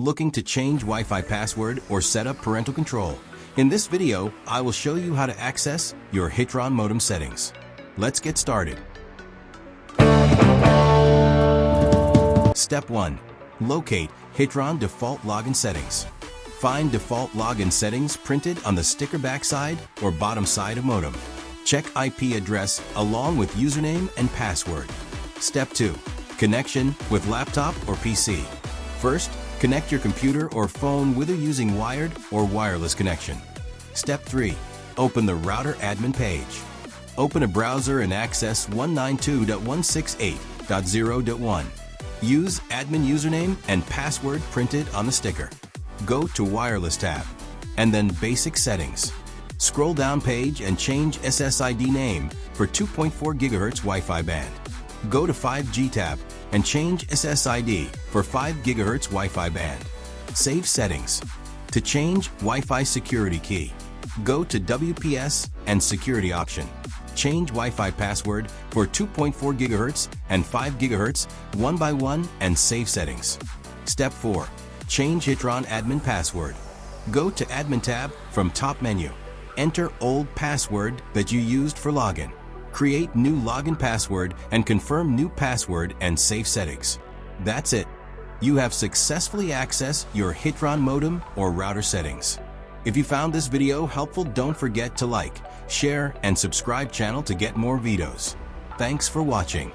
Looking to change Wi-Fi password or set up parental control? In this video, I will show you how to access your Hitron modem settings. Let's get started. Step 1. Locate Hitron default login settings. Find default login settings printed on the sticker backside or bottom side of modem. Check IP address along with username and password. Step 2. Connection with laptop or PC. First, connect your computer or phone whether using wired or wireless connection. Step 3. Open the router admin page. Open a browser and access 192.168.0.1. Use admin username and password printed on the sticker. Go to Wireless tab, and then Basic Settings. Scroll down page and change SSID name for 2.4 GHz Wi-Fi band. Go to 5G tab and change SSID for 5 GHz Wi-Fi band. Save settings. To change Wi-Fi security key, go to WPS and security option. Change Wi-Fi password for 2.4 GHz and 5 GHz one by one and save settings. Step 4. Change Hitron admin password. Go to Admin tab from top menu. Enter old password that you used for login. Create new login password and confirm new password and save settings. That's it. You have successfully accessed your Hitron modem or router settings. If you found this video helpful, don't forget to like, share, and subscribe channel to get more videos. Thanks for watching.